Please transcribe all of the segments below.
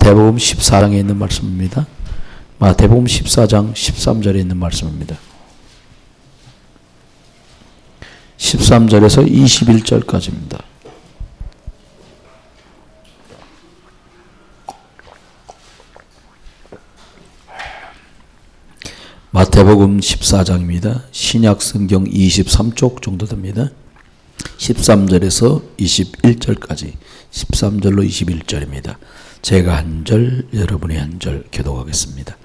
마태복음 14장에 있는 말씀입니다. 마태복음 14장 13절에 있는 말씀입니다. 13절에서 21절까지입니다. 마태복음 14장입니다. 신약성경 23쪽 정도 됩니다. 13절에서 21절까지 13절로 21절입니다. 제가 한 절, 여러분이 한 절 교독하겠습니다.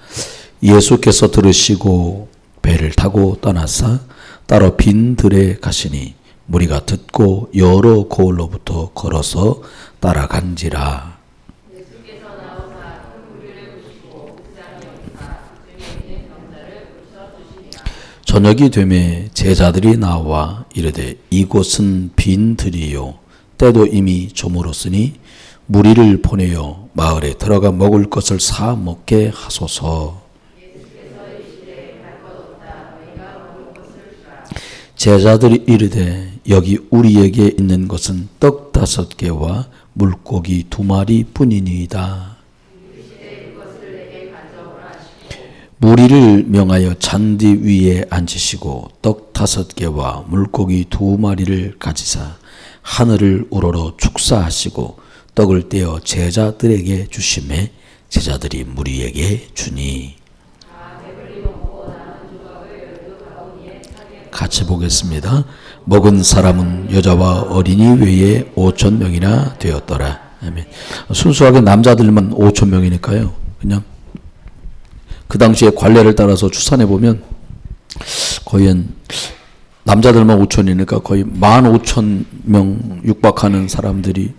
예수께서 들으시고 배를 타고 떠나사 따로 빈 들에 가시니 무리가 듣고 여러 고을로부터 걸어서 따라간지라. 저녁이 되매 제자들이 나와 이르되 이곳은 빈 들이요 때도 이미 저물었으니 무리를 보내어 마을에 들어가 먹을 것을 사 먹게 하소서. 제자들이 이르되 여기 우리에게 있는 것은 떡 5개와 물고기 2마리 뿐이니이다. 무리를 명하여 잔디 위에 앉으시고 떡 5개와 물고기 2마리를 가지사 하늘을 우러러 축사하시고 떡을 떼어 제자들에게 주시매 제자들이 무리에게 주니. 같이 보겠습니다. 먹은 사람은 여자와 어린이 외에 5,000명이나 되었더라. 아멘. 순수하게 남자들만 5,000명이니까요. 그냥 그 당시에 관례를 따라서 추산해 보면 거의 한 남자들만 5,000이니까 거의 15,000명 육박하는 사람들이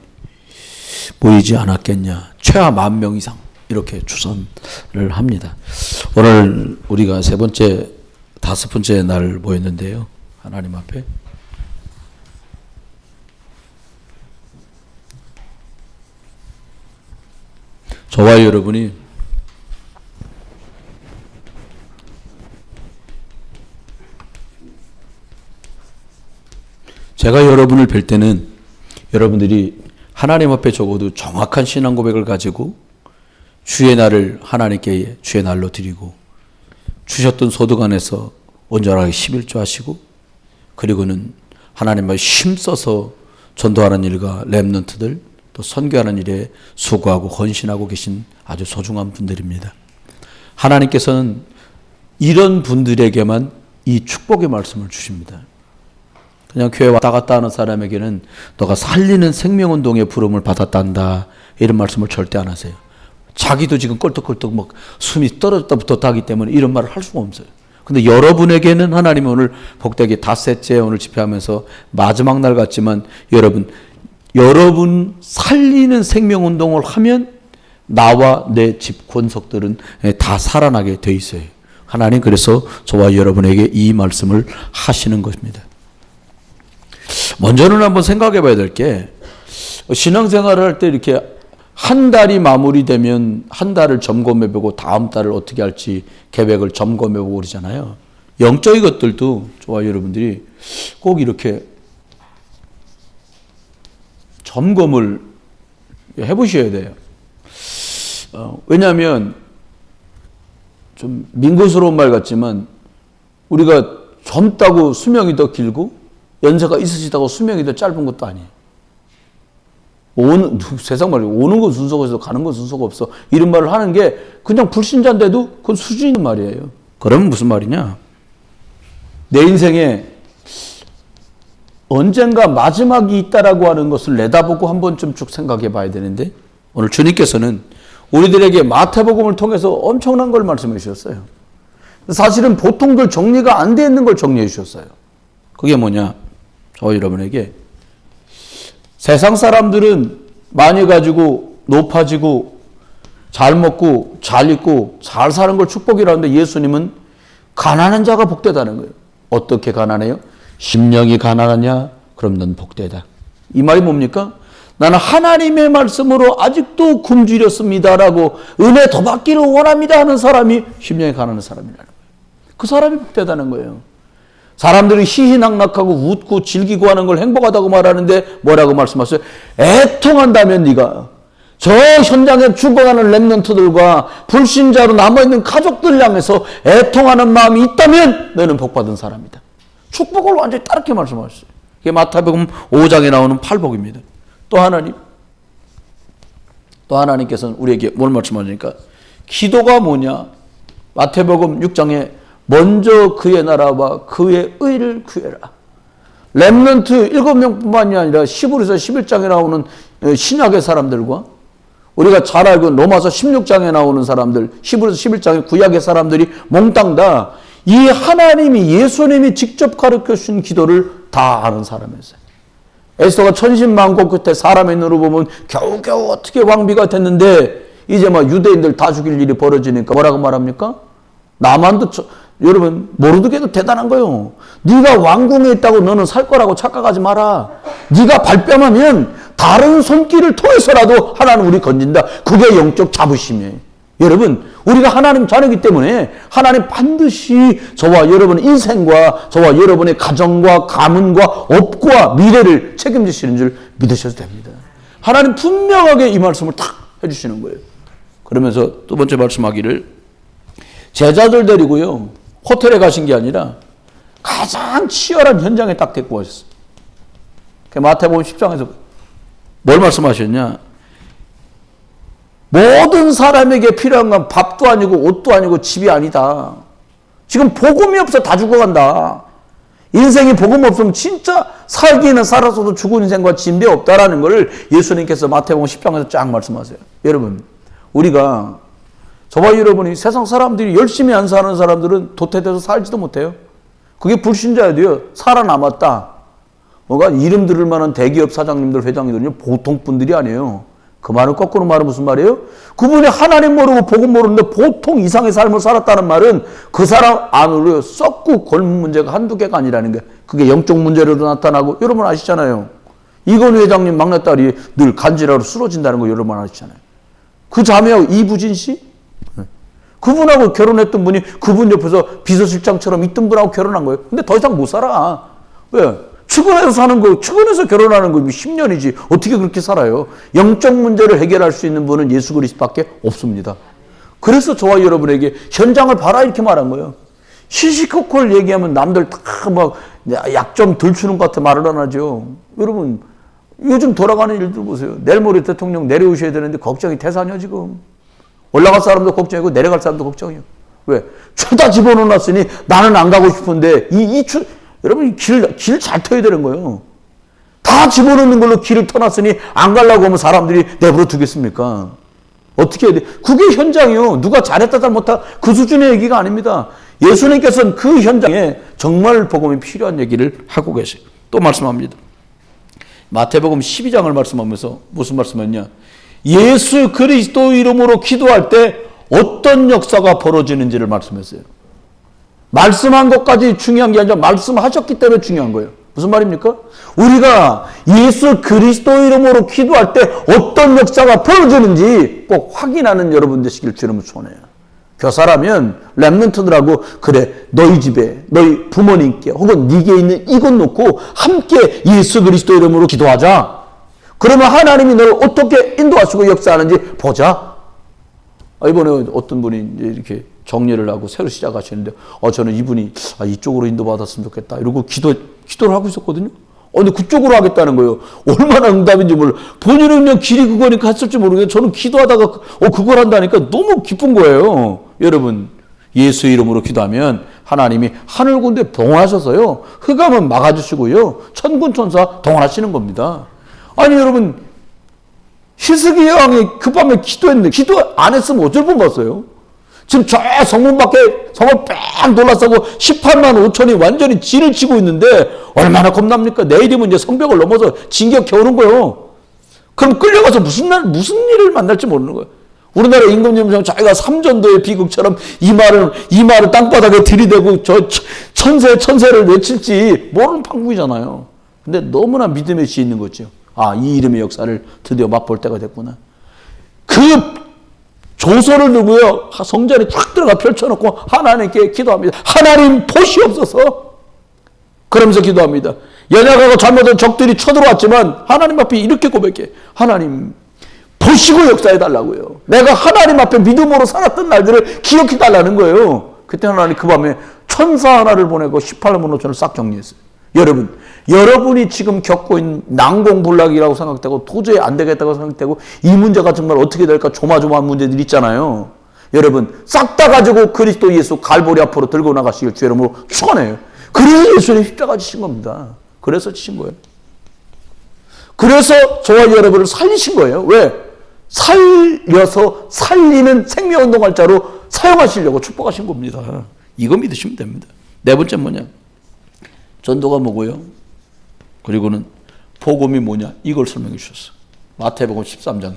보이지 않았겠냐. 최하 10,000명 이상 이렇게 추산을 합니다. 오늘 우리가 5번째 날 모였는데요. 하나님 앞에 저와 여러분이 제가 여러분을 뵐 때는 여러분들이 하나님 앞에 적어도 정확한 신앙 고백을 가지고 주의 날을 하나님께 주의 날로 드리고 주셨던 소득 안에서 온전하게 11조 하시고 그리고는 하나님을 힘써서 전도하는 일과 렘넌트들 또 선교하는 일에 수고하고 헌신하고 계신 아주 소중한 분들입니다. 하나님께서는 이런 분들에게만 이 축복의 말씀을 주십니다. 그냥 교회 왔다 갔다 하는 사람에게는 너가 살리는 생명운동의 부름을 받았단다 이런 말씀을 절대 안 하세요. 자기도 지금 껄떡껄떡 막 숨이 떨어졌다 붙었다 하기 때문에 이런 말을 할 수가 없어요. 근데 여러분에게는 하나님이 오늘 복되게 닷새째 오늘 집회하면서 마지막 날 같지만 여러분 살리는 생명운동을 하면 나와 내 집 권속들은 다 살아나게 돼 있어요. 하나님 그래서 저와 여러분에게 이 말씀을 하시는 것입니다. 먼저는 한번 생각해 봐야 될 게 신앙생활을 할 때 이렇게 한 달이 마무리되면 한 달을 점검해 보고 다음 달을 어떻게 할지 계획을 점검해 보고 그러잖아요. 영적인 것들도 저와 여러분들이 꼭 이렇게 점검을 해 보셔야 돼요. 왜냐하면 좀 민구스러운 말 같지만 우리가 젊다고 수명이 더 길고 연세가 있으시다고 수명이 더 짧은 것도 아니에요. 세상 말이에요. 오는 건 순서가 있어 가는 건 순서가 없어. 이런 말을 하는 게 그냥 불신자인데도 그건 수준이 있는 말이에요. 그러면 무슨 말이냐. 내 인생에 언젠가 마지막이 있다라고 하는 것을 내다보고 한 번쯤 쭉 생각해 봐야 되는데 오늘 주님께서는 우리들에게 마태복음을 통해서 엄청난 걸 말씀해 주셨어요. 사실은 보통들 정리가 안 돼 있는 걸 정리해 주셨어요. 그게 뭐냐. 저 여러분에게 세상 사람들은 많이 가지고 높아지고 잘 먹고 잘 입고 잘 사는 걸 축복이라는데 예수님은 가난한 자가 복되다는 거예요. 어떻게 가난해요? 심령이 가난하냐? 그럼 넌 복되다. 이 말이 뭡니까? 나는 하나님의 말씀으로 아직도 굶주렸습니다라고 은혜 더 받기를 원합니다 하는 사람이 심령이 가난한 사람이라는 거예요. 그 사람이 복되다는 거예요. 사람들이 희희낙낙하고 웃고 즐기고 하는 걸 행복하다고 말하는데 뭐라고 말씀하세요? 애통한다면 네가 저 현장에 죽어가는 렘넌트들과 불신자로 남아있는 가족들 향해서 애통하는 마음이 있다면 너는 복받은 사람이다. 축복을 완전히 다르게 말씀하셨어요. 이게 마태복음 5장에 나오는 팔복입니다. 또 하나님께서는 우리에게 뭘 말씀하십니까? 기도가 뭐냐? 마태복음 6장에 먼저 그의 나라와 그의 의를 구해라. 렘넌트 7명뿐만이 아니라 히브리서 11장에 나오는 신약의 사람들과 우리가 잘 알고 로마서 16장에 나오는 사람들, 히브리서 11장의 구약의 사람들이 몽땅 다 이 하나님이 예수님이 직접 가르쳐 주신 기도를 다 아는 사람이었어요. 에스더가 천신만고 끝에 사람의 눈으로 보면 겨우겨우 어떻게 왕비가 됐는데 이제 막 유대인들 다 죽일 일이 벌어지니까 뭐라고 말합니까? 나만도 여러분 모르드게도 대단한 거예요. 네가 왕궁에 있다고 너는 살 거라고 착각하지 마라. 네가 발뺌하면 다른 손길을 통해서라도 하나님 우리 건진다. 그게 영적 자부심이에요. 여러분 우리가 하나님 자녀이기 때문에 하나님 반드시 저와 여러분의 인생과 저와 여러분의 가정과 가문과 업과 미래를 책임지시는 줄 믿으셔도 됩니다. 하나님 분명하게 이 말씀을 탁 해주시는 거예요. 그러면서 두 번째 말씀하기를 제자들 데리고요 호텔에 가신 게 아니라 가장 치열한 현장에 딱 데리고 가셨어요. 마태복음 10장에서 뭘 말씀하셨냐? 모든 사람에게 필요한 건 밥도 아니고 옷도 아니고 집이 아니다. 지금 복음이 없어 다 죽어간다. 인생이 복음 없으면 진짜 살기는 살아서도 죽은 인생과 진배 없다라는 것을 예수님께서 마태복음 10장에서 쫙 말씀하세요. 여러분 우리가 저와 여러분이 세상 사람들이 열심히 안 사는 사람들은 도태돼서 살지도 못해요. 그게 불신자여도요 살아남았다. 뭐가 이름 들을 만한 대기업 사장님들 회장님들은요 보통 분들이 아니에요. 그 말은 거꾸로 말은 무슨 말이에요? 그분이 하나님 모르고 복음 모르는데 보통 이상의 삶을 살았다는 말은 그 사람 안으로 썩고 골문 문제가 한두 개가 아니라는 게 그게 영적 문제로도 나타나고 여러분 아시잖아요. 이건희 회장님 막내딸이 늘 간질하러 쓰러진다는 거 여러분 아시잖아요. 그 자매하고 이부진 씨? 그분하고 결혼했던 분이 그분 옆에서 비서실장처럼 있던 분하고 결혼한 거예요. 근데 더 이상 못 살아. 왜? 축원해서 사는 거, 축원해서 결혼하는 거 10년이지. 어떻게 그렇게 살아요? 영적 문제를 해결할 수 있는 분은 예수 그리스도밖에 없습니다. 그래서 저와 여러분에게 현장을 봐라 이렇게 말한 거예요. 시시콜콜 얘기하면 남들 다 막 약 좀 덜 주는 것 같아 말을 안 하죠. 여러분 요즘 돌아가는 일들 보세요. 내일 모레 대통령 내려오셔야 되는데 걱정이 태산이야 지금. 올라갈 사람도 걱정이고 내려갈 사람도 걱정이에요. 왜? 쳐다 집어넣어놨으니 나는 안 가고 싶은데 여러분 길 잘 터야 되는 거예요. 다 집어넣는 걸로 길을 터놨으니 안 가려고 하면 사람들이 내버려 두겠습니까? 어떻게 해야 돼? 그게 현장이요. 누가 잘했다 잘못했다 그 수준의 얘기가 아닙니다. 예수님께서는 그 현장에 정말 복음이 필요한 얘기를 하고 계세요. 또 말씀합니다. 마태복음 12장을 말씀하면서 무슨 말씀했냐? 예수 그리스도 이름으로 기도할 때 어떤 역사가 벌어지는지를 말씀했어요. 말씀한 것까지 중요한 게 아니라 말씀하셨기 때문에 중요한 거예요. 무슨 말입니까? 우리가 예수 그리스도 이름으로 기도할 때 어떤 역사가 벌어지는지 꼭 확인하는 여러분 되시길 주님은 소원해요. 교사라면 렘넌트들하고 그래 너희 집에 너희 부모님께 혹은 네게 있는 이것 놓고 함께 예수 그리스도 이름으로 기도하자. 그러면 하나님이 너를 어떻게 인도하시고 역사하는지 보자. 이번에 어떤 분이 이렇게 정리를 하고 새로 시작하시는데 저는 이분이 이쪽으로 인도받았으면 좋겠다 이러고 기도를 하고 있었거든요. 근데 그쪽으로 하겠다는 거예요. 얼마나 응답인지 몰라. 본인은 그냥 길이 그거니까 했을지 모르겠는데 저는 기도하다가 그걸 한다니까 너무 기쁜 거예요. 여러분 예수 이름으로 기도하면 하나님이 하늘 군대 동원하셔서요 흑암은 막아주시고요 천군 천사 동원하시는 겁니다. 아니 여러분 히스기 왕이 그 밤에 기도했는데 기도 안 했으면 어쩔 뻔봤어요. 지금 저 성문 밖에 성을 뺑 둘러싸고 18만 5천이 완전히 진을 치고 있는데 얼마나 겁납니까? 내일이면 이제 성벽을 넘어서 진격해 오는 거예요. 그럼 끌려가서 무슨 일을 만날지 모르는 거예요. 우리나라 임금님처럼 자기가 삼전도의 비극처럼 이 말을 땅바닥에 들이대고 저 천세를 외칠지 모르는 판국이잖아요. 근데 너무나 믿음에 지혜 있는 거죠. 이 이름의 역사를 드디어 맛볼 때가 됐구나. 그 조서를 들고요 성전에 쫙 들어가 펼쳐놓고 하나님께 기도합니다. 하나님 보시옵소서. 그러면서 기도합니다. 연약하고 잘못한 적들이 쳐들어왔지만 하나님 앞에 이렇게 고백해. 하나님 보시고 역사해달라고요. 내가 하나님 앞에 믿음으로 살았던 날들을 기억해달라는 거예요. 그때 하나님 그 밤에 천사 하나를 보내고 18만 5천을 싹 정리했어요. 여러분이 지금 겪고 있는 난공불락이라고 생각되고 도저히 안 되겠다고 생각되고 이 문제가 정말 어떻게 될까 조마조마한 문제들 있잖아요. 여러분 싹 다 가지고 그리스도 예수 갈보리 앞으로 들고 나가시길 주 이름으로 축원해요. 그래서 예수님 십자가 지신 겁니다. 그래서 지신 거예요. 그래서 저와 여러분을 살리신 거예요. 왜? 살려서 살리는 생명운동할 자로 사용하시려고 축복하신 겁니다. 이거 믿으시면 됩니다. 네 번째 뭐냐? 전도가 뭐고요? 그리고는 복음이 뭐냐? 이걸 설명해 주셨어. 마태복음 13장에.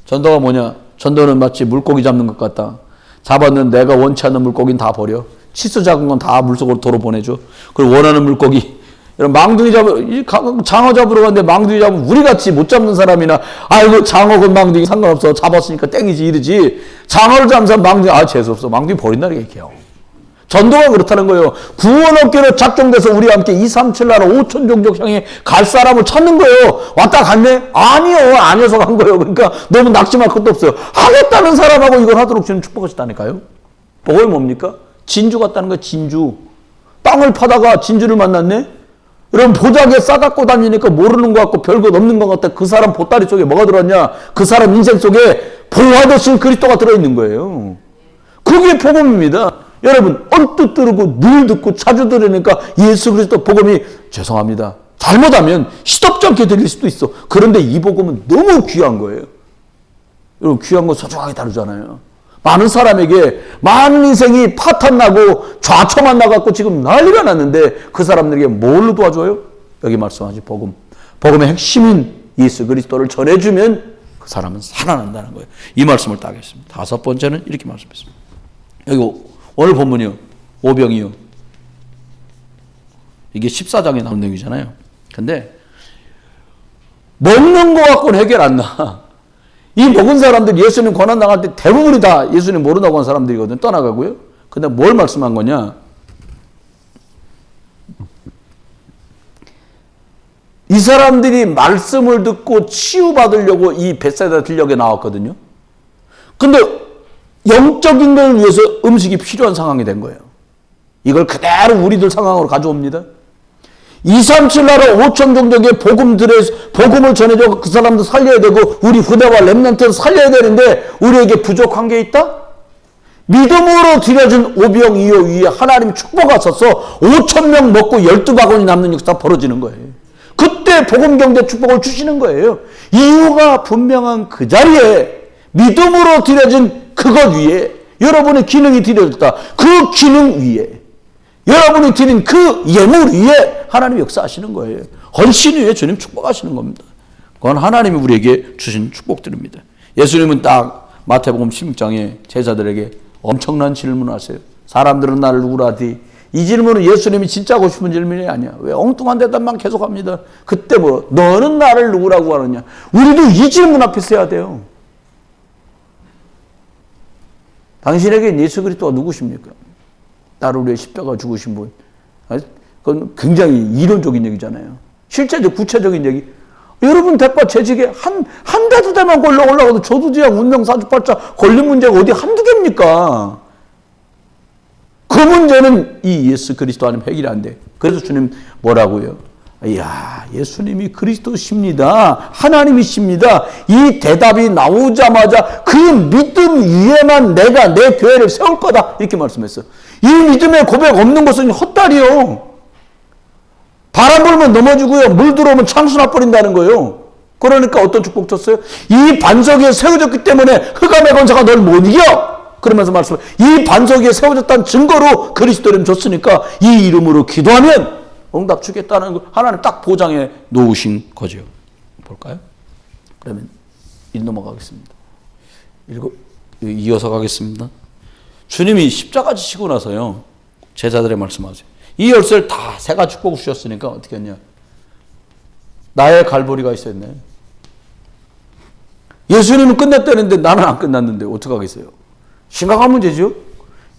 전도가 뭐냐? 전도는 마치 물고기 잡는 것 같다. 잡았는데 내가 원치 않는 물고기는 다 버려. 치수 작은 건 다 물속으로 도로 보내줘. 그리고 원하는 물고기, 이런 망둥이 장어 잡으러 갔는데 망둥이 잡으면 우리같이 못 잡는 사람이나 아이고 장어건 망둥이 상관없어. 잡았으니까 땡이지 이러지. 장어를 잡는 사람 망둥이 재수없어. 망둥이 버린다는 얘기예요. 전도가 그렇다는 거예요. 구원업계로 작정돼서 우리와 함께 2, 3, 7 나라 5천 종족 향해 갈 사람을 찾는 거예요. 왔다 갔네? 아니요. 아니어서 간 거예요. 그러니까 너무 낙심할 것도 없어요. 하겠다는 사람하고 이걸 하도록 주님 축복하셨다니까요. 복음이 뭡니까? 진주 같다는 거예요. 진주. 땅을 파다가 진주를 만났네? 여러분 보자기에 싸갖고 다니니까 모르는 것 같고 별것 없는 것 같다. 그 사람 보따리 속에 뭐가 들어왔냐? 그 사람 인생 속에 보화되신 그리스도가 들어있는 거예요. 그게 복음입니다. 여러분 언뜻 들고 늘 듣고 자주 들으니까 예수 그리스도 복음이 죄송합니다. 잘못하면 시덥지 않게 들릴 수도 있어. 그런데 이 복음은 너무 귀한 거예요. 여러분 귀한 거 소중하게 다루잖아요. 많은 사람에게 많은 인생이 파탄나고 좌초만 나갖고 지금 난리가 났는데 그 사람들에게 뭘로 도와줘요? 여기 말씀하신 복음. 복음의 핵심인 예수 그리스도를 전해주면 그 사람은 살아난다는 거예요. 이 말씀을 따겠습니다. 다섯 번째는 이렇게 말씀했습니다. 여기 오늘 본문이요. 오병이요. 이게 14장에 나온 내용이잖아요. 근데 먹는 거 갖고는 해결 안 나. 이 먹은 사람들 예수님 고난 당할 때 대부분이 다 예수님 모른다고 한 사람들이거든. 떠나가고요. 근데 뭘 말씀한 거냐? 이 사람들이 말씀을 듣고 치유받으려고 이 벳사이다 들녘에 나왔거든요. 근데 영적인 걸 위해서 음식이 필요한 상황이 된 거예요. 이걸 그대로 우리들 상황으로 가져옵니다. 2, 3, 7 나라 5천 종족의 복음을 전해줘 그 사람도 살려야 되고 우리 후대와 렘넌트를 살려야 되는데 우리에게 부족한 게 있다? 믿음으로 드려진 오병이어 위에 하나님 축복하셔서 5천 명 먹고 12바구니 남는 역사 벌어지는 거예요. 그때 복음 경제 축복을 주시는 거예요. 이유가 분명한 그 자리에 믿음으로 드려진 그것 위에 여러분의 기능이 드려졌다. 그 기능 위에 여러분이 드린 그 예물 위에 하나님 역사하시는 거예요. 헌신 위에 주님 축복하시는 겁니다. 그건 하나님이 우리에게 주신 축복들입니다. 예수님은 딱 마태복음 16장에 제자들에게 엄청난 질문을 하세요. 사람들은 나를 누구라 하디? 이 질문은 예수님이 진짜 하고 싶은 질문이 아니야. 왜 엉뚱한 대답만 계속합니다. 그때 뭐 너는 나를 누구라고 하느냐? 우리도 이 질문 앞에 서야 돼요. 당신에게 예수 그리스도가 누구십니까? 나를 위해 십자가 죽으신 분. 그건 굉장히 이론적인 얘기잖아요. 실제적 구체적인 얘기. 여러분 대파 재직에 한 대 두 대만 걸러 올라가도 조두지약 운명 사주팔자 걸린 문제가 어디 한두 개입니까? 그 문제는 이 예수 그리스도 안에 해결이 안 돼. 그래서 주님 뭐라고요? 이야, 예수님이 그리스도십니다. 하나님이십니다. 이 대답이 나오자마자 그 믿음 위에만 내가 내 교회를 세울 거다. 이렇게 말씀했어요. 이 믿음의 고백 없는 것은 헛다리요. 바람 불면 넘어지고요. 물 들어오면 창수나 버린다는 거예요. 그러니까 어떤 축복 줬어요? 이 반석 위에 세워졌기 때문에 흑암의 권세가 널 못 이겨. 그러면서 말씀해. 이 반석 위에 세워졌다는 증거로 그리스도 이름 줬으니까 이 이름으로 기도하면 응답 주겠다는 걸 하나님 딱 보장해 놓으신 거죠. 볼까요? 그러면 넘어가겠습니다. 이어서 가겠습니다. 주님이 십자가 지시고 나서요. 제자들의 말씀하세요. 이 열쇠를 다 세 가지 축복을 주셨으니까 어떻게 했냐. 나의 갈보리가 있었네. 예수님은 끝냈다는데 나는 안 끝났는데 어떡하겠어요. 심각한 문제죠.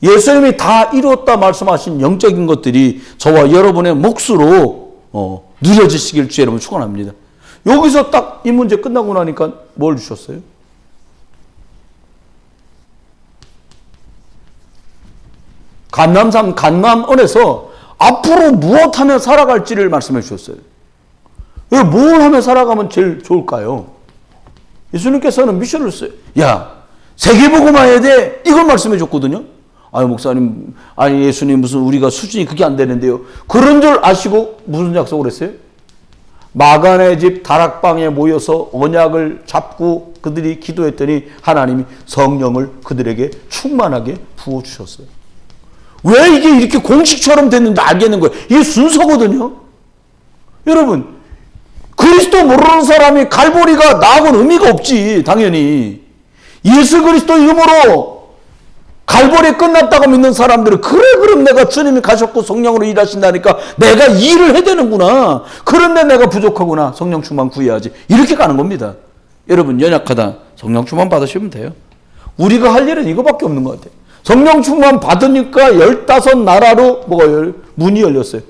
예수님이 다 이루었다 말씀하신 영적인 것들이 저와 여러분의 몫으로 누려지시길 주의 이름으로 축원합니다. 여기서 딱 이 문제 끝나고 나니까 뭘 주셨어요? 감남산 감남원에서 앞으로 무엇하며 살아갈지를 말씀해 주셨어요. 뭘 하며 살아가면 제일 좋을까요? 예수님께서는 미션을 써요. 야, 세계복음화 해야 돼. 이걸 말씀해 줬거든요. 아유, 목사님, 아니, 예수님 무슨 우리가 수준이 그게 안 되는데요. 그런 줄 아시고 무슨 약속을 했어요? 마간의 집 다락방에 모여서 언약을 잡고 그들이 기도했더니 하나님이 성령을 그들에게 충만하게 부어주셨어요. 왜 이게 이렇게 공식처럼 됐는지 알겠는 거예요. 이게 순서거든요. 여러분, 그리스도 모르는 사람이 갈보리가 나하고는 의미가 없지, 당연히. 예수 그리스도 이름으로 갈보리 끝났다고 믿는 사람들은 그래 그럼 내가 주님이 가셨고 성령으로 일하신다니까 내가 일을 해야 되는구나. 그런데 내가 부족하구나. 성령 충만 구해야지. 이렇게 가는 겁니다. 여러분 연약하다. 성령 충만 받으시면 돼요. 우리가 할 일은 이거밖에 없는 것 같아요. 성령 충만 받으니까 15나라로 문이 열렸어요.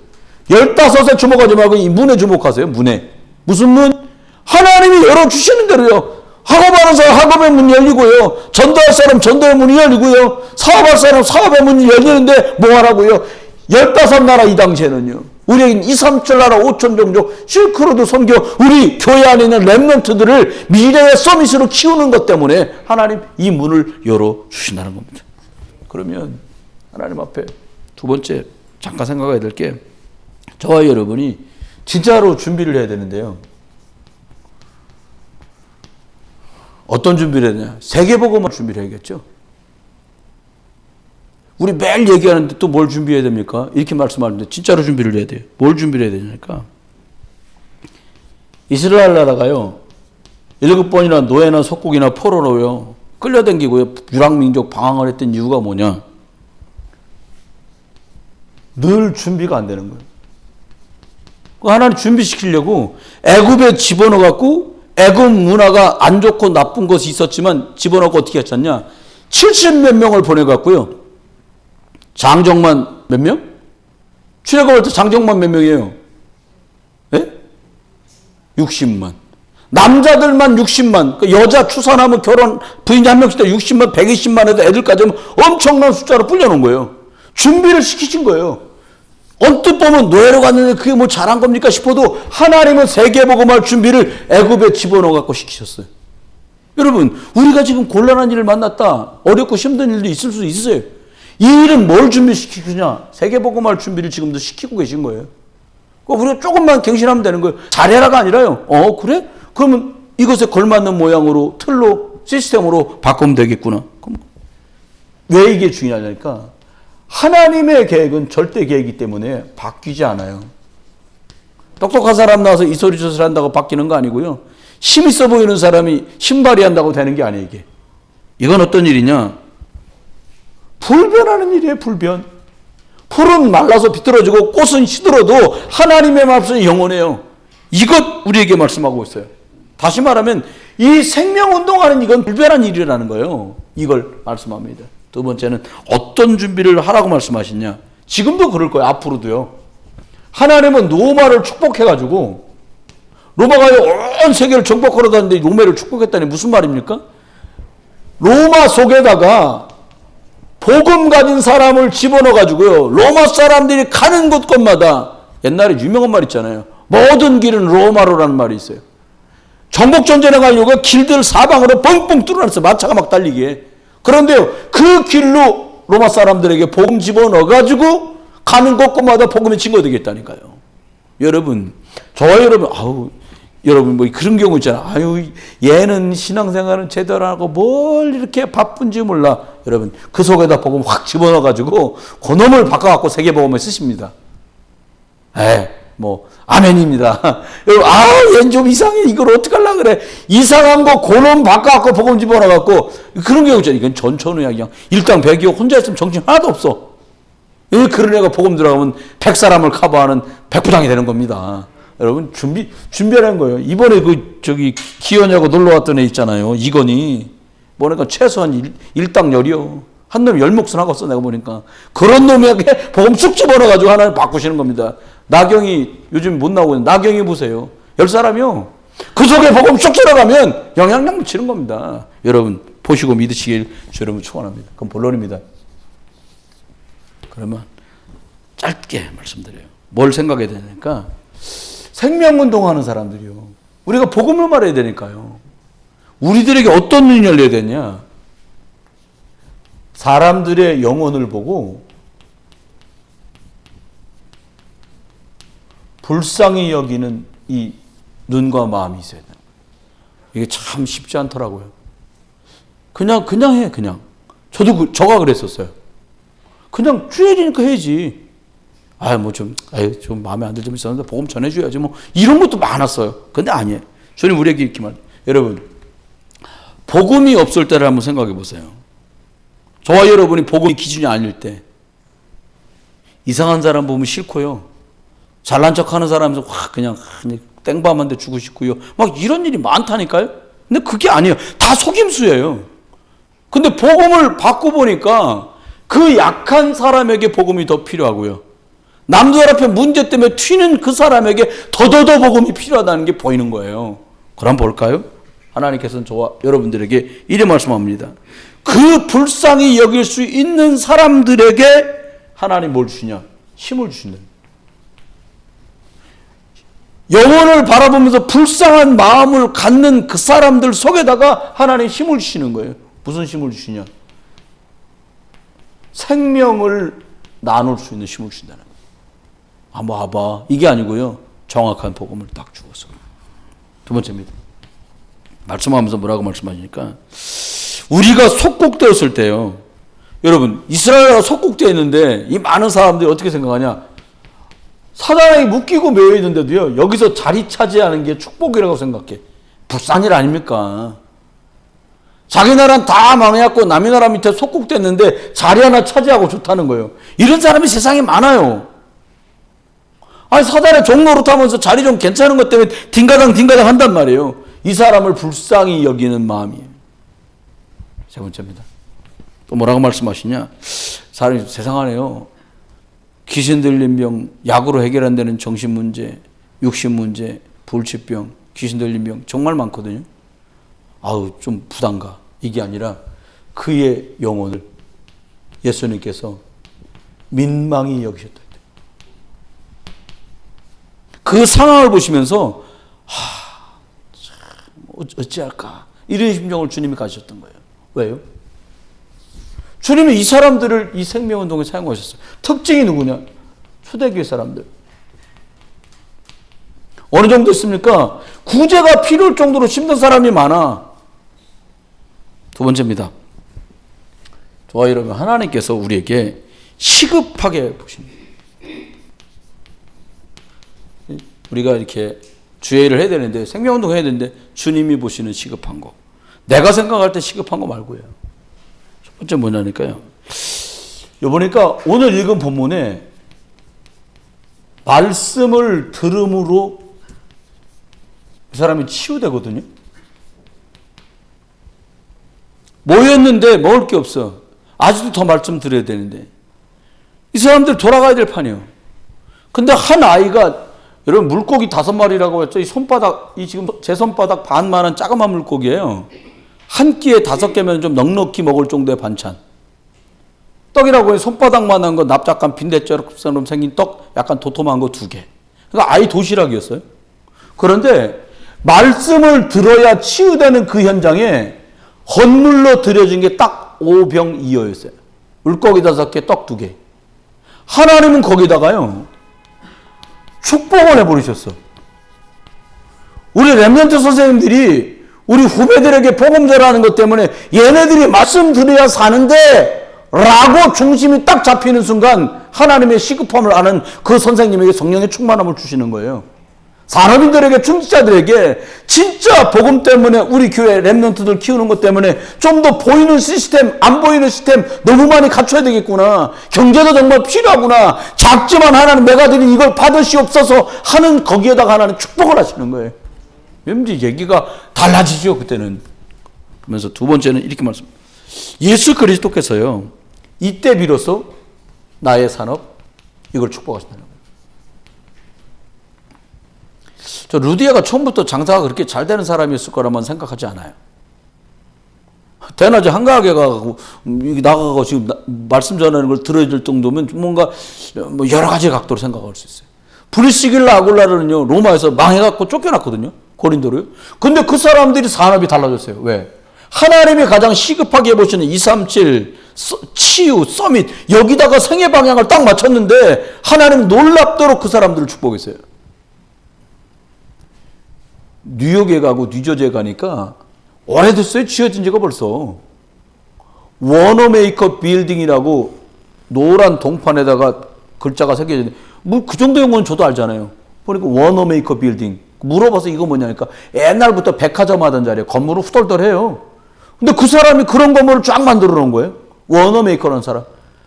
15에 주목하지 말고 이 문에 주목하세요. 문에. 무슨 문? 하나님이 열어주시는 대로요. 학업하는 사람 학업의 문이 열리고요. 전도할 사람 전도의 문이 열리고요. 사업할 사람 사업의 문이 열리는데 뭐 하라고요? 15나라 이 당시에는요. 우리에겐 2, 3천 나라 5천 종족 실크로드 선교 우리 교회 안에 있는 렘넌트들을 미래의 서밋으로 키우는 것 때문에 하나님 이 문을 열어주신다는 겁니다. 그러면 하나님 앞에 두 번째 잠깐 생각해야 될 게 저와 여러분이 진짜로 준비를 해야 되는데요. 어떤 준비를 해야 되냐? 세계복음을 준비를 해야겠죠. 우리 매일 얘기하는데 또 뭘 준비해야 됩니까? 이렇게 말씀하는데 진짜로 준비를 해야 돼요. 뭘 준비를 해야 되냐니까. 이스라엘 나라가요. 7번이나 노예나 속국이나 포로로요. 끌려다니고요. 유랑민족 방황을 했던 이유가 뭐냐? 늘 준비가 안 되는 거예요. 하나님 준비시키려고 애굽에 집어넣어갖고 애굽 문화가 안 좋고 나쁜 것이 있었지만 집어넣고 어떻게 했었냐? 70몇 명을 보내갖고요. 장정만 몇 명? 출애굽할 때 장정만 몇 명이에요? 예? 60만. 남자들만 60만. 그 여자 추산하면 결혼 부인이 한 명씩 돼 60만, 120만 해도 애들까지 하면 엄청난 숫자로 불려놓은 거예요. 준비를 시키신 거예요. 언뜻 보면 노예로 갔는데 그게 뭐 잘한 겁니까 싶어도 하나님은 세계복음할 준비를 애굽에 집어넣어 갖고 시키셨어요. 여러분 우리가 지금 곤란한 일을 만났다. 어렵고 힘든 일도 있을 수 있어요. 이 일은 뭘 준비시키느냐? 세계복음할 준비를 지금도 시키고 계신 거예요. 우리가 조금만 갱신하면 되는 거예요. 잘해라가 아니라요. 그래? 그러면 이것에 걸맞는 모양으로 틀로 시스템으로 바꾸면 되겠구나. 그럼 왜 이게 중요하냐니까 하나님의 계획은 절대 계획이기 때문에 바뀌지 않아요. 똑똑한 사람 나와서 이 소리 저 소리 한다고 바뀌는 거 아니고요. 힘 있어 보이는 사람이 힘발휘 한다고 되는 게 아니에요. 이게. 이건 어떤 일이냐? 불변하는 일이에요. 불변. 풀은 말라서 비틀어지고 꽃은 시들어도 하나님의 말씀은 영원해요. 이것 우리에게 말씀하고 있어요. 다시 말하면 이 생명운동하는 이건 불변한 일이라는 거예요. 이걸 말씀합니다. 두 번째는 어떤 준비를 하라고 말씀하시냐. 지금도 그럴 거예요. 앞으로도요. 하나님은 로마를 축복해가지고 로마가 온 세계를 정복하러 다니는데 로마를 축복했다니 무슨 말입니까? 로마 속에다가 복음 가진 사람을 집어넣어가지고요. 로마 사람들이 가는 곳곳마다 옛날에 유명한 말 있잖아요. 모든 길은 로마로라는 말이 있어요. 정복전쟁에 가려고 길들 사방으로 뻥뻥 뚫어놨어요. 마차가 막 달리기에. 그런데요, 그 길로 로마 사람들에게 복음 집어넣어가지고 가는 곳곳마다 복음이 증거되겠다니까요. 여러분, 저와 여러분, 여러분 뭐 그런 경우 있잖아요. 얘는 신앙생활은 제대로 하고 뭘 이렇게 바쁜지 몰라. 여러분, 그 속에다 복음 확 집어넣어가지고 그놈을 바꿔갖고 세계복음을 쓰십니다. 아멘입니다. 여러분, 얘는 좀 이상해. 이걸 어떻게 하려고 그래. 이상한 거 그놈 바꿔갖고 복음 집어넣어갖고 그런 경우 있잖아요. 이건 전천후야. 그냥 일당백이고 혼자 있으면 정신 하나도 없어. 그런 애가 복음 들어가면 100사람을 커버하는 백부장이 되는 겁니다. 여러분 준비하는 거예요. 이번에 기현이하고 놀러 왔던 애 있잖아요. 이건이 보니까 최소한 일당 열이요. 한 놈이 10몫은 하겠어 내가 보니까. 그런 놈에게 복음 쑥 집어넣어가지고 하나님 바꾸시는 겁니다. 나경이 요즘 못 나오고 있는 나경이 보세요. 10사람이요. 그 속에 복음 쑥 들어가면 영향력 미치는 겁니다. 여러분 보시고 믿으시길 여러분 축원합니다. 그건 본론입니다. 그러면 짧게 말씀드려요. 뭘 생각해야 되니까 생명운동하는 사람들이요. 우리가 복음을 말해야 되니까요. 우리들에게 어떤 눈이 열려야 되냐? 사람들의 영혼을 보고 불쌍히 여기는 이 눈과 마음이 있어야 돼요. 이게 참 쉽지 않더라고요. 그냥 해, 그냥. 저가 그랬었어요. 그냥 주일이니까 해야지. 좀 마음에 안 들 점 있었는데 복음 전해줘야지. 이런 것도 많았어요. 근데 아니에요. 주님 우리에게 이렇게 말. 여러분, 복음이 없을 때를 한번 생각해 보세요. 저와 여러분이 복음이 기준이 아닐 때, 이상한 사람 보면 싫고요. 잘난 척 하는 사람에서 그냥 땡밤한데 주고 싶고요. 이런 일이 많다니까요. 근데 그게 아니에요. 다 속임수예요. 근데 복음을 받고 보니까 그 약한 사람에게 복음이 더 필요하고요. 남들 앞에 문제 때문에 튀는 그 사람에게 더더더 복음이 필요하다는 게 보이는 거예요. 그럼 볼까요? 하나님께서는 저와 여러분들에게 이래 말씀합니다. 그 불쌍히 여길 수 있는 사람들에게 하나님 뭘 주시냐? 힘을 주신다. 영혼을 바라보면서 불쌍한 마음을 갖는 그 사람들 속에다가 하나님 힘을 주시는 거예요. 무슨 힘을 주시냐? 생명을 나눌 수 있는 힘을 주신다는 거예요. 봐봐. 이게 아니고요. 정확한 복음을 딱 주어서. 두 번째입니다. 말씀하면서 뭐라고 말씀하시니까 우리가 속국되었을 때요. 여러분, 이스라엘과 속국되어 있는데 이 많은 사람들이 어떻게 생각하냐? 사단에게 묶이고 매여 있는데도요. 여기서 자리 차지하는 게 축복이라고 생각해. 불쌍한 일 아닙니까? 자기 나라는 다 망해갖고 남의 나라 밑에 속국됐는데 자리 하나 차지하고 좋다는 거예요. 이런 사람이 세상에 많아요. 사단의 종로로 타면서 자리 좀 괜찮은 것 때문에 딩가당 한단 말이에요. 이 사람을 불쌍히 여기는 마음이에요. 세 번째입니다. 또 뭐라고 말씀하시냐? 사람이 세상하네요. 귀신 들린 병, 약으로 해결 안 되는 정신 문제, 육신 문제, 불치병, 귀신 들린 병 정말 많거든요. 좀 부담가. 이게 아니라 그의 영혼을 예수님께서 민망히 여기셨다. 그 상황을 보시면서 어찌할까 이런 심정을 주님이 가지셨던 거예요. 왜요? 주님이 이 사람들을 이 생명운동에 사용하셨어요. 특징이 누구냐? 초대교회 사람들. 어느 정도 있습니까? 구제가 필요할 정도로 힘든 사람이 많아. 두 번째입니다. 저와 여러분, 하나님께서 우리에게 시급하게 보십니다. 우리가 이렇게 주의를 해야 되는데, 생명운동 해야 되는데 주님이 보시는 시급한 거, 내가 생각할 때 시급한 거 말고요. 첫 번째 뭐냐니까요. 보니까 오늘 읽은 본문에 말씀을 들음으로 그 사람이 치유되거든요. 모였는데 먹을 게 없어. 아직도 더 말씀 드려야 되는데 이 사람들 돌아가야 될 판이에요. 근데 한 아이가, 여러분 물고기 5마리라고 했죠. 이 손바닥, 이 지금 제 손바닥 반만한 자그마한 물고기예요. 한 끼에 5개면 좀 넉넉히 먹을 정도의 반찬. 떡이라고 해 손바닥만한 거, 납작한 빈대처럼 생긴 떡, 약간 도톰한 거 2개. 그러니까 아이 도시락이었어요. 그런데 말씀을 들어야 치유되는 그 현장에 헌물로 드려진 게 딱 5병2어였어요. 물고기 5개, 떡 2개. 하나님은 거기다가요 축복을 해버리셨어. 우리 렘넌트 선생님들이 우리 후배들에게 복음 전하는 것 때문에 얘네들이 말씀 들어야 사는데 라고 중심이 딱 잡히는 순간 하나님의 시급함을 아는 그 선생님에게 성령의 충만함을 주시는 거예요. 산업인들에게, 중직자들에게 진짜 복음 때문에 우리 교회 렘넌트들 키우는 것 때문에 좀 더 보이는 시스템, 안 보이는 시스템 너무 많이 갖춰야 되겠구나. 경제도 정말 필요하구나. 작지만 하나님 내가 드린 이걸 받으시옵소서 하는 거기에다가 하나님 축복을 하시는 거예요. 왠지 얘기가 달라지죠, 그때는. 그러면서 두 번째는 이렇게 말씀. 예수 그리스도께서요, 이때 비로소 나의 산업, 이걸 축복하신다는 거예요. 저 루디아가 처음부터 장사가 그렇게 잘 되는 사람이었을 거라면 생각하지 않아요. 대낮에 한가하게 가고 나가고 지금 말씀 전하는 걸 들어야 될 정도면 뭔가 뭐 여러 가지 각도로 생각할 수 있어요. 브리시길라 아굴라르는요 로마에서 망해갖고 쫓겨났거든요. 고린도로요. 근데 그 사람들이 산업이 달라졌어요. 왜? 하나님이 가장 시급하게 보시는 237 치유 서밋 여기다가 생애 방향을 딱 맞췄는데 하나님 놀랍도록 그 사람들을 축복했어요. 뉴욕에 가고 뉴저지에 가니까 오래됐어요. 지어진 지가 벌써. 워너메이커 빌딩이라고 노란 동판에다가 글자가 새겨져 있는데 뭐 그 정도 용어는 저도 알잖아요. 그러니까 워너메이커 빌딩. 물어봐서 이거 뭐냐니까 옛날부터 백화점 하던 자리에 건물을 후덜덜해요. 근데 그 사람이 그런 건물을 쫙 만들어 놓은 거예요. 워너메이커라는 사람.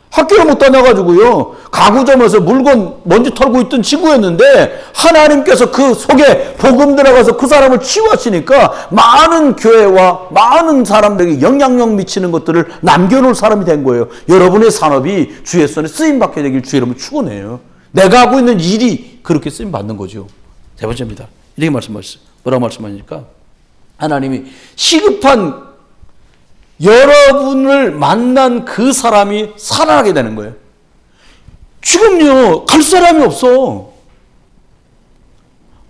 학교를 못 다녀가지고요. 가구점에서 물건 먼지 털고 있던 친구였는데 하나님께서 그 속에 복음 들어가서 그 사람을 치유하시니까 많은 교회와 많은 사람들에게 영향력 미치는 것들을 남겨놓을 사람이 된 거예요. 여러분의 산업이 주의 손에 쓰임받게 되길 주 여러분 축원해요. 내가 하고 있는 일이 그렇게 쓰임받는 거죠. 세 번째입니다. 이렇게 말씀하셨어요. 뭐라고 말씀하십니까? 하나님이 시급한 여러분을 만난 그 사람이 살아나게 되는 거예요. 지금요 갈 사람이 없어.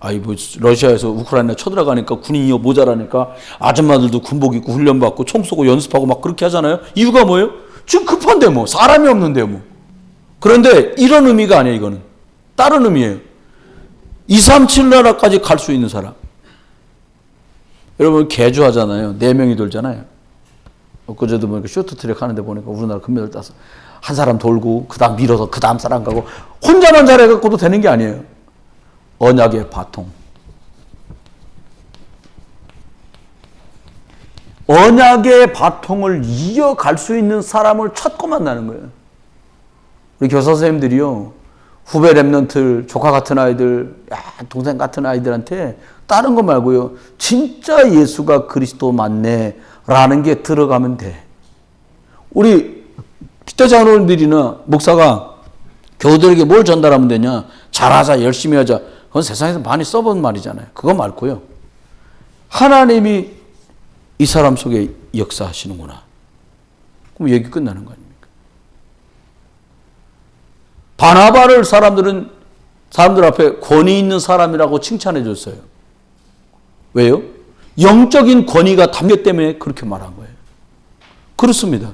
아이 뭐 러시아에서 우크라이나 쳐들어가니까 군인이 모자라니까 아줌마들도 군복 입고 훈련받고 총 쏘고 연습하고 막 그렇게 하잖아요. 이유가 뭐예요? 지금 급한데 뭐 사람이 없는데 뭐. 그런데 이런 의미가 아니에요. 이거는 다른 의미예요. 237 나라까지 갈 수 있는 사람. 여러분 개주하잖아요. 4명이 돌잖아요. 그제도 보니까 쇼트트랙 하는데 보니까 우리나라 금메달 따서 한 사람 돌고 그 다음 밀어서 그 다음 사람 가고 혼자만 잘해갖고도 되는 게 아니에요. 언약의 바통. 언약의 바통을 이어갈 수 있는 사람을 찾고 만나는 거예요. 우리 교사 선생님들이요. 후배 랩런트, 조카 같은 아이들, 동생 같은 아이들한테 다른 거 말고요. 진짜 예수가 그리스도 맞네. 라는 게 들어가면 돼. 우리 기타 장로님들이나 목사가 교우들에게 뭘 전달하면 되냐? 잘하자, 열심히 하자. 그건 세상에서 많이 써본 말이잖아요. 그거 말고요. 하나님이 이 사람 속에 역사하시는구나. 그럼 얘기 끝나는 거 아닙니까? 바나바를 사람들 앞에 권위 있는 사람이라고 칭찬해 줬어요. 왜요? 영적인 권위가 담겼기 때문에 그렇게 말한 거예요. 그렇습니다.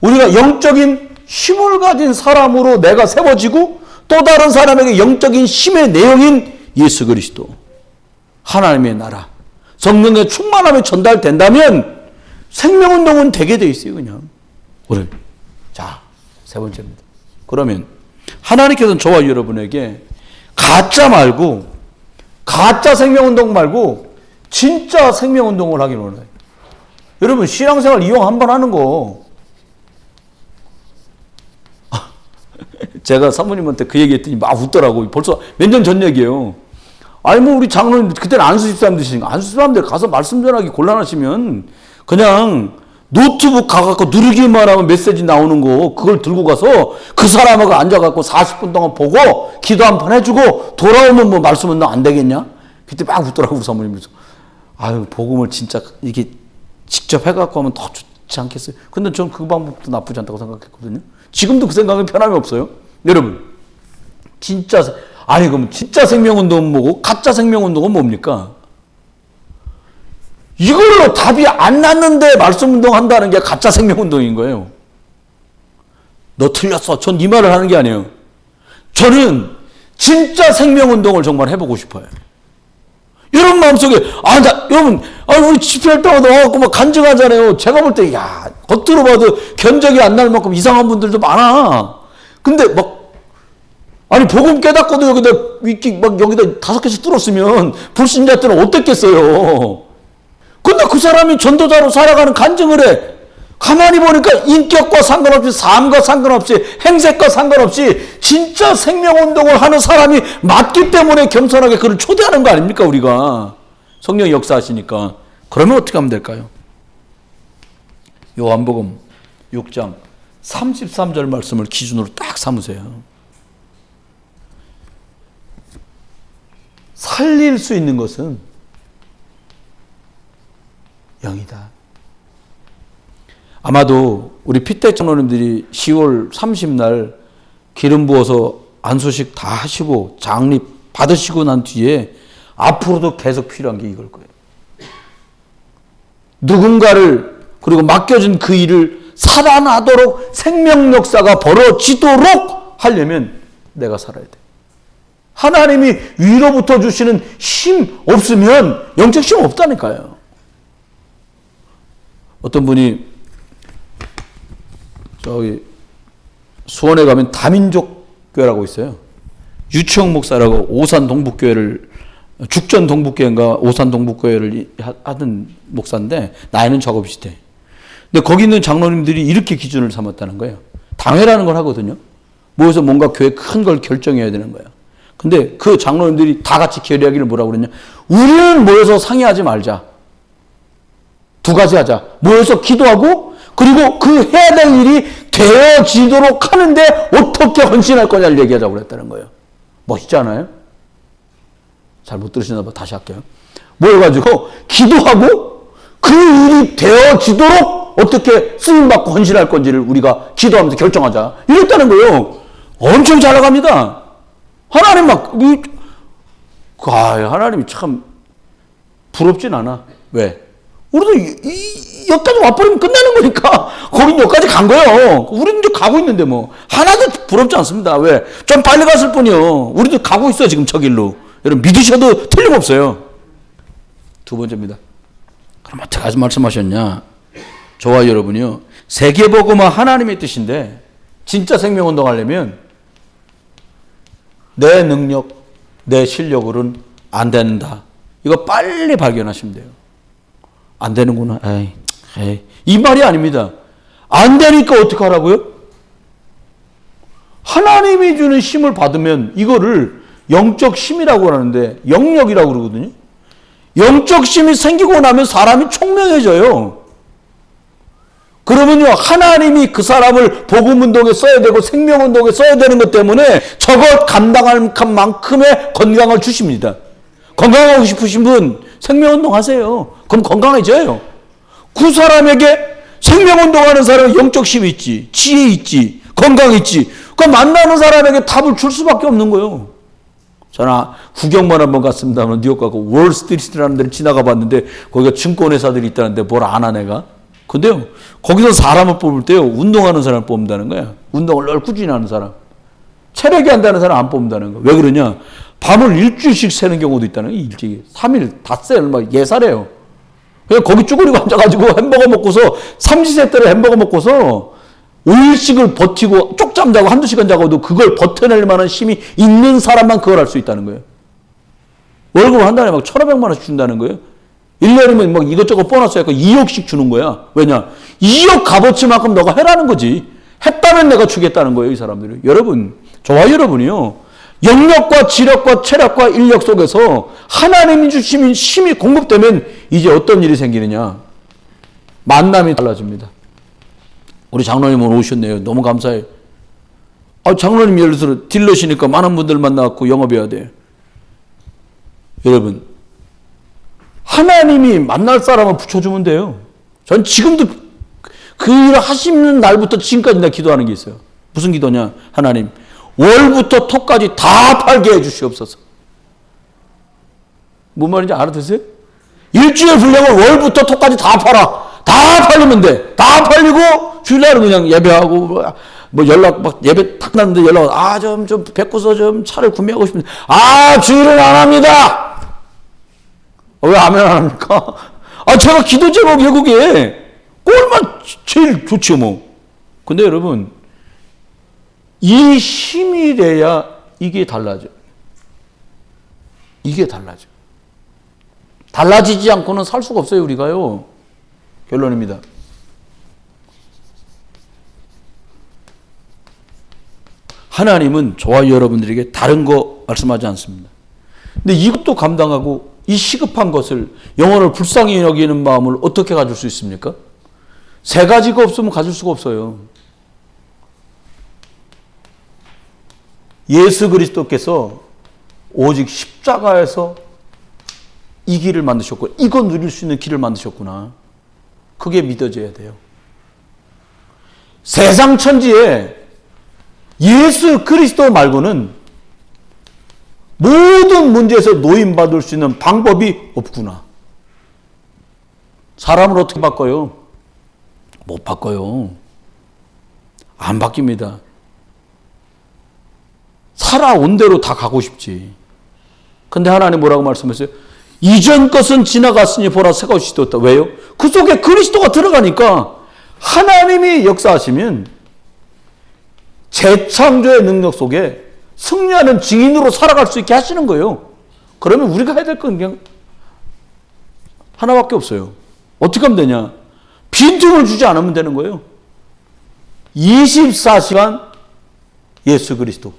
우리가 영적인 힘을 가진 사람으로 내가 세워지고 또 다른 사람에게 영적인 힘의 내용인 예수 그리스도, 하나님의 나라, 성령의 충만함이 전달된다면 생명운동은 되게 돼 있어요. 그냥. 오늘 자, 세 번째입니다. 그러면 하나님께서는 저와 여러분에게 가짜 말고 가짜 생명운동 말고 진짜 생명운동을 하기를 원해요. 여러분 신앙생활 이용 한번 하는 거 제가 사모님한테 그 얘기했더니 막 웃더라고. 벌써 몇 년 전 얘기예요. 아니 뭐 우리 장로님 그때는 안수집 사람들이시니까 안수집 사람들 가서 말씀 전하기 곤란하시면 그냥 노트북 가갖고 누르기만 하면 메시지 나오는 거 그걸 들고 가서 그 사람하고 앉아갖고 40분 동안 보고 기도 한 번 해주고 돌아오면 뭐 말씀은 너 안 되겠냐? 그때 막 웃더라고 우리 사모님께서. 아유 복음을 진짜 이게 직접 해갖고 하면 더 좋지 않겠어요? 근데 전 그 방법도 나쁘지 않다고 생각했거든요. 지금도 그 생각은 변함이 없어요. 여러분 진짜 아니 그럼 진짜 생명운동은 뭐고 가짜 생명운동은 뭡니까? 이걸로 답이 안 났는데 말씀운동 한다는 게 가짜 생명운동인 거예요. 너 틀렸어. 전 이 말을 하는 게 아니에요. 저는 진짜 생명운동을 정말 해보고 싶어요. 여러분 마음속에 여러분 우리 집회할 때마다 와갖고 막 간증하잖아요. 제가 볼 때 겉으로 봐도 견적이 안 날 만큼 이상한 분들도 많아. 근데 복음 깨닫고도 여기다 막 여기다 5개씩 뚫었으면 불신자들은 어땠겠어요. 근데 그 사람이 전도자로 살아가는 간증을 해. 가만히 보니까 인격과 상관없이 삶과 상관없이 행색과 상관없이 진짜 생명운동을 하는 사람이 맞기 때문에 겸손하게 그를 초대하는 거 아닙니까 우리가. 성령이 역사하시니까. 그러면 어떻게 하면 될까요? 요한복음 6장 33절 말씀을 기준으로 딱 삼으세요. 살릴 수 있는 것은 영이다. 아마도 우리 피대 장로님들이 10월 30날 기름 부어서 안수식 다 하시고 장립 받으시고 난 뒤에 앞으로도 계속 필요한 게 이걸 거예요. 누군가를 그리고 맡겨진 그 일을 살아나도록 생명 역사가 벌어지도록 하려면 내가 살아야 돼. 하나님이 위로부터 주시는 힘 없으면 영적 힘 없다니까요. 어떤 분이 저기 수원에 가면 다민족 교회라고 있어요. 유치영 목사라고 오산 동북교회를 죽전 동북교회인가 오산 동북교회를 하던 목사인데 나이는 저하고 비슷해. 근데 거기 있는 장로님들이 이렇게 기준을 삼았다는 거예요. 당회라는 걸 하거든요. 모여서 뭔가 교회 큰 걸 결정해야 되는 거야. 근데 그 장로님들이 다 같이 결의하기를 뭐라고 그랬냐. 우리는 모여서 상의하지 말자. 두 가지 하자. 모여서 기도하고 그리고 그 해야 될 일이 되어지도록 하는데 어떻게 헌신할 거냐를 얘기하자고 그랬다는 거예요. 멋있지 않아요? 잘 못 들으시나 봐. 다시 할게요. 모여가지고 기도하고 그 일이 되어지도록 어떻게 쓰임받고 헌신할 건지를 우리가 기도하면서 결정하자. 이랬다는 거예요. 엄청 잘 나갑니다. 하나님 하나님이 참 부럽진 않아. 왜? 우리도 여기까지 와버리면 끝나는 거니까 거긴 여기까지 간 거예요. 우리는 이제 가고 있는데 뭐 하나도 부럽지 않습니다. 왜? 좀 빨리 갔을 뿐이요. 우리도 가고 있어요. 지금 저 길로. 여러분 믿으셔도 틀림없어요. 두 번째입니다. 그럼 어떻게 말씀하셨냐? 저와 여러분이요. 세계복음화 하나님의 뜻인데 진짜 생명운동 하려면 내 능력, 내 실력으로는 안 된다. 이거 빨리 발견하시면 돼요. 안 되는구나. 에이. 이 말이 아닙니다. 안 되니까 어떻게 하라고요? 하나님이 주는 힘을 받으면 이거를 영적 힘이라고 하는데 영역이라고 그러거든요. 영적 힘이 생기고 나면 사람이 총명해져요. 그러면요, 하나님이 그 사람을 복음운동에 써야 되고 생명운동에 써야 되는 것 때문에 저걸 감당할 만큼의 건강을 주십니다. 건강하고 싶으신 분 생명운동 하세요. 그럼 건강해져요. 그 사람에게 생명운동하는 사람은 영적 힘이 있지, 지혜 있지, 건강 있지. 그 만나는 사람에게 답을 줄 수밖에 없는 거예요. 저는 구경만 한번 갔습니다만 뉴욕 가고 월스트리트라는 데를 지나가 봤는데 거기가 증권회사들이 있다는데 뭘 아나 내가? 근데요, 거기서 사람을 뽑을 때요, 운동하는 사람을 뽑는다는 거야. 운동을 늘 꾸준히 하는 사람. 체력이 한다는 사람 안 뽑는다는 거야. 왜 그러냐? 밤을 일주일씩 새는 경우도 있다는 거야. 일주일. 3일, 닷새를 막 예사래요. 그냥 거기 쭈그리고 앉아가지고 햄버거 먹고서, 삼시세트를 햄버거 먹고서 5일씩을 버티고 쪽잠 자고 한두 시간 자고도 그걸 버텨낼 만한 힘이 있는 사람만 그걸 할 수 있다는 거예요. 월급을 한 달에 막 1,500만 원씩 준다는 거예요. 1년이면 막 이것저것 보너스 해서 2억씩 주는 거야. 왜냐? 2억 값어치만큼 너가 해라는 거지. 했다면 내가 주겠다는 거예요, 이 사람들이. 여러분, 저와 여러분이요. 영역과 지력과 체력과 인력 속에서 하나님이 주시는 힘이 공급되면 이제 어떤 일이 생기느냐? 만남이 달라집니다. 우리 장로님 오늘 오셨네요. 너무 감사해요. 장로님 예를 들어 딜러시니까 많은 분들 만나갖고 영업해야 돼요. 여러분, 하나님이 만날 사람을 붙여주면 돼요. 전 지금도 그 일을 하시는 날부터 지금까지 내가 기도하는 게 있어요. 무슨 기도냐? 하나님, 월부터 토까지 다 팔게 해주시옵소서. 뭔 말인지 알아듣으세요? 일주일 분량을 월부터 토까지 다 팔아. 다 팔리면 돼. 다 팔리고 주일날은 그냥 예배하고 뭐 연락 막 예배 탁 났는데 연락 좀 뵙고서 좀 차를 구매하고 싶은데 주일은 안 합니다. 왜 아멘 안 합니까? 제가 기도 제목 외국에 꼴만 제일 좋죠 뭐. 근데 여러분, 이 힘이 돼야 이게 달라져. 이게 달라져. 달라지지 않고는 살 수가 없어요, 우리가요. 결론입니다. 하나님은 저와 여러분들에게 다른 거 말씀하지 않습니다. 근데 이것도 감당하고 이 시급한 것을, 영혼을 불쌍히 여기는 마음을 어떻게 가질 수 있습니까? 세 가지가 없으면 가질 수가 없어요. 예수 그리스도께서 오직 십자가에서 이 길을 만드셨고 이거 누릴 수 있는 길을 만드셨구나. 그게 믿어져야 돼요. 세상 천지에 예수 그리스도 말고는 모든 문제에서 노인받을 수 있는 방법이 없구나. 사람을 어떻게 바꿔요? 못 바꿔요. 안 바뀝니다. 살아온 대로 다 가고 싶지. 근데 하나님 뭐라고 말씀했어요? 이전 것은 지나갔으니 보라 새 것이 되었다. 왜요? 그 속에 그리스도가 들어가니까 하나님이 역사하시면 재창조의 능력 속에 승리하는 증인으로 살아갈 수 있게 하시는 거예요. 그러면 우리가 해야 될 건 그냥 하나밖에 없어요. 어떻게 하면 되냐? 빈틈을 주지 않으면 되는 거예요. 24시간 예수 그리스도.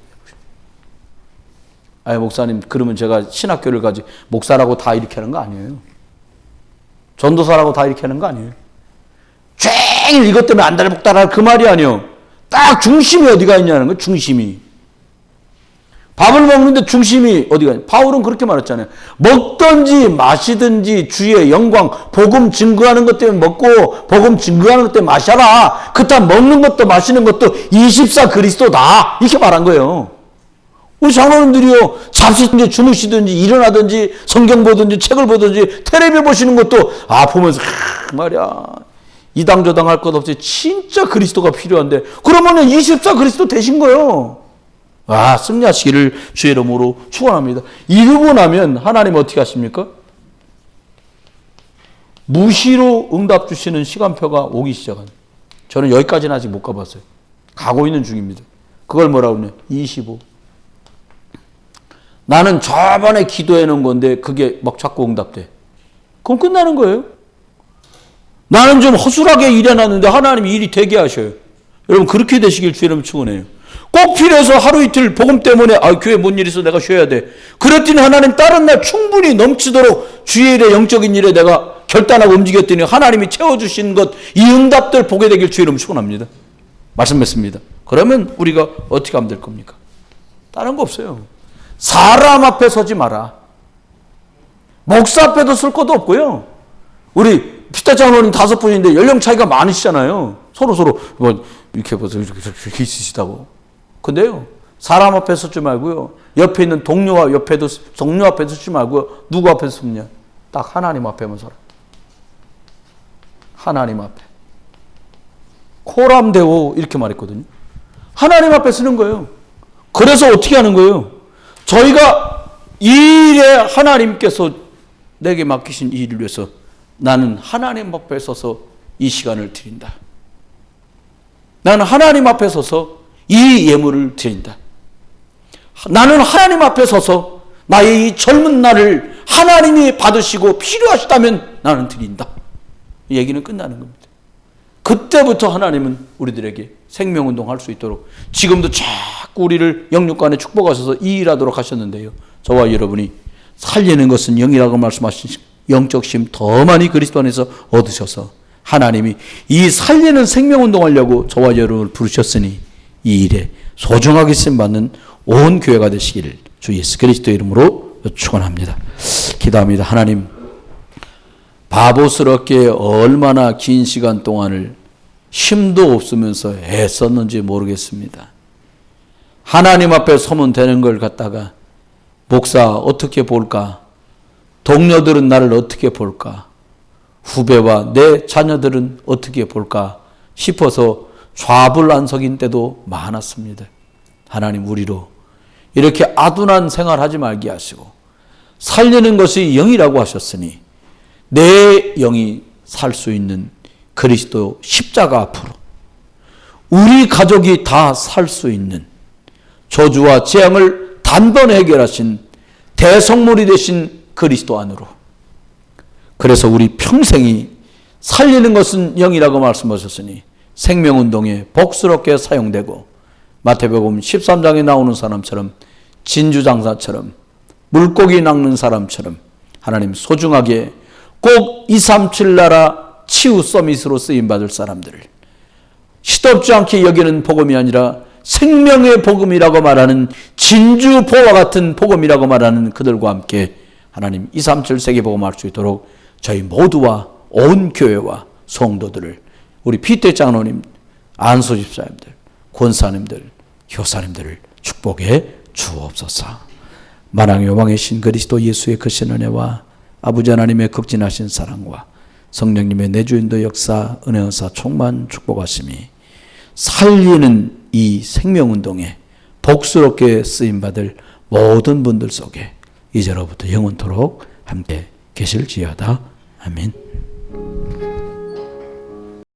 아니 목사님 그러면 제가 신학교를 가지 목사라고 다 이렇게 하는 거 아니에요. 전도사라고 다 이렇게 하는 거 아니에요. 쫙 이것 때문에 안달복달할 그 말이 아니에요. 딱 중심이 어디가 있냐는 거예요. 중심이. 밥을 먹는데 중심이 어디가 있냐. 바울은 그렇게 말했잖아요. 먹든지 마시든지 주의 영광 복음 증거하는 것 때문에 먹고 복음 증거하는 것 때문에 마셔라. 그렇다면 먹는 것도 마시는 것도 24 그리스도다. 이렇게 말한 거예요. 우리 장로님들이요. 잡수든지 주무시든지 일어나든지 성경 보든지 책을 보든지 텔레비 보시는 것도 보면서 말이야. 이당 저당 할 것 없이 진짜 그리스도가 필요한데 그러면 24 그리스도 되신 거예요. 승리하시기를 주의 이름으로 축원합니다. 이러고 나면 하나님 어떻게 하십니까? 무시로 응답 주시는 시간표가 오기 시작한. 저는 여기까지는 아직 못 가봤어요. 가고 있는 중입니다. 그걸 뭐라고 그러냐? 25. 나는 저번에 기도해 놓은 건데 그게 막 자꾸 응답돼. 그럼 끝나는 거예요. 나는 좀 허술하게 일해놨는데 하나님이 일이 되게 하셔요. 여러분 그렇게 되시길 주의 이름으로 축원해요. 꼭 필요해서 하루 이틀 복음 때문에 교회 뭔 일 있어 내가 쉬어야 돼. 그랬더니 하나님 다른 날 충분히 넘치도록 주의 일에 영적인 일에 내가 결단하고 움직였더니 하나님이 채워주신 것 이 응답들 보게 되길 주의 이름으로 축원합니다. 말씀 맺습니다. 그러면 우리가 어떻게 하면 될 겁니까? 다른 거 없어요. 사람 앞에 서지 마라. 목사 앞에도 쓸 것도 없고요. 우리 피타 장로님 5분인데 연령 차이가 많으시잖아요. 서로 뭐 이렇게 보세요. 이렇게 있으시다고. 근데요. 사람 앞에 서지 말고요. 옆에 있는 동료 옆에도 동료 앞에 서지 말고요. 누구 앞에 서냐? 딱 하나님 앞에만 서라. 하나님 앞에. 코람데오 이렇게 말했거든요. 하나님 앞에 쓰는 거예요. 그래서 어떻게 하는 거예요? 저희가 이 일에 하나님께서 내게 맡기신 이 일을 위해서 나는 하나님 앞에 서서 이 시간을 드린다. 나는 하나님 앞에 서서 이 예물을 드린다. 나는 하나님 앞에 서서 나의 이 젊은 날을 하나님이 받으시고 필요하시다면 나는 드린다. 이 얘기는 끝나는 겁니다. 그때부터 하나님은 우리들에게 생명운동 할 수 있도록 지금도 자꾸 우리를 영육간에 축복하셔서 이 일하도록 하셨는데요. 저와 여러분이 살리는 것은 영이라고 말씀하신 영적 심 더 많이 그리스도 안에서 얻으셔서 하나님이 이 살리는 생명운동 하려고 저와 여러분을 부르셨으니 이 일에 소중하게 쓰임받는 온 교회가 되시기를 주 예수 그리스도 이름으로 축원합니다. 기도합니다. 하나님 바보스럽게 얼마나 긴 시간 동안을 힘도 없으면서 애썼는지 모르겠습니다. 하나님 앞에 서면 되는 걸 갖다가 목사 어떻게 볼까? 동료들은 나를 어떻게 볼까? 후배와 내 자녀들은 어떻게 볼까 싶어서 좌불안석인 때도 많았습니다. 하나님 우리로 이렇게 아둔한 생활하지 말게 하시고 살리는 것이 영이라고 하셨으니 내 영이 살 수 있는 그리스도 십자가 앞으로 우리 가족이 다 살 수 있는 저주와 재앙을 단번에 해결하신 대성물이 되신 그리스도 안으로 그래서 우리 평생이 살리는 것은 영이라고 말씀하셨으니 생명운동에 복스럽게 사용되고 마태복음 13장에 나오는 사람처럼 진주장사처럼 물고기 낚는 사람처럼 하나님 소중하게 꼭 237 나라 치유 서밋으로 쓰임받을 사람들을 시덥지 않게 여기는 복음이 아니라 생명의 복음이라고 말하는 진주보와 같은 복음이라고 말하는 그들과 함께 하나님 237 세계복음할 수 있도록 저희 모두와 온 교회와 성도들을 우리 피태 장로님 안수 집사님들, 권사님들, 교사님들을 축복해 주옵소서. 만왕의 왕의 신 그리스도 예수의 크신 은혜와 아버지 하나님의 극진하신 사랑과 성령님의 내주인도 역사, 은혜의사 충만 축복하심이 살리는 이 생명운동에 복스럽게 쓰임받을 모든 분들 속에 이제로부터 영원토록 함께 계실지어다. 아멘.